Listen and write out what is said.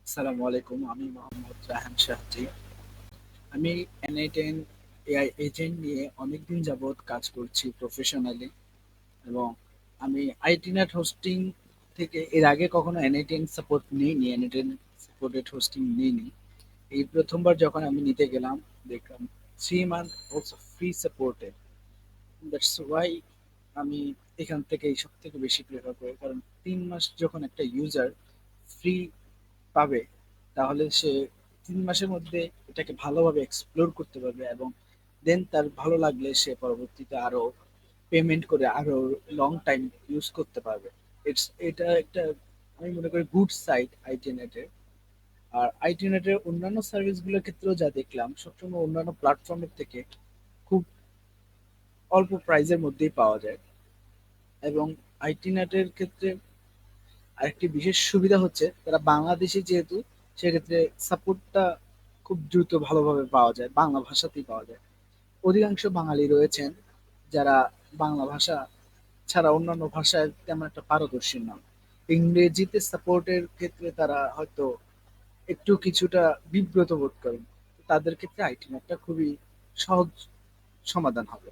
আসসালামু আলাইকুম। আমি মোহাম্মদ রায়হান শাহজি। আমি N8N এআই এজেন্ট নিয়ে অনেকদিন যাবৎ কাজ করছি প্রফেশনালি, এবং আমি আইটিনেট হোস্টিং থেকে এর আগে কখনো N8N সাপোর্ট নিইনি, N8N সাপোর্টেড হোস্টিং নিইনি। এই প্রথমবার যখন আমি নিতে গেলাম, দেখলাম 3 month also free supported. That's why আমি এখান থেকে এই সব থেকে বেশি প্রেফার করি, কারণ 3 মাস যখন একটা ইউজার ফ্রি পাবে, তাহলে সে 3 মাসের মধ্যে এটাকে ভালোভাবে এক্সপ্লোর করতে পারবে, এবং দেন তার ভালো লাগলে সে পরবর্তীতে আরো পেমেন্ট করে আরো লং টাইম ইউজ করতে পারবে। এটা একটা, আমি মনে করি, গুড সাইড আইটি নেটের। আর আইটি নেটের অন্যান্য সার্ভিসগুলোর ক্ষেত্রেও যা দেখলাম, সবসময় অন্যান্য প্ল্যাটফর্মের থেকে খুব অল্প প্রাইসের মধ্যেই পাওয়া যায়। এবং আইটি নেটের ক্ষেত্রে আরেকটি বিশেষ সুবিধা হচ্ছে, তারা বাংলাদেশি যেহেতু, সেক্ষেত্রে সাপোর্টটা খুব দ্রুত ভালোভাবে পাওয়া যায়, বাংলা ভাষাতেই পাওয়া যায়। অধিকাংশ বাঙালি রয়েছেন যারা বাংলা ভাষা ছাড়া অন্যান্য ভাষায় তেমন একটা পারদর্শী নন। ইংরেজিতে সাপোর্টের ক্ষেত্রে তারা হয়তো একটু কিছুটা বিব্রত বোধ করেন। তাদের ক্ষেত্রে আইটি একটা খুবই সহজ সমাধান হবে।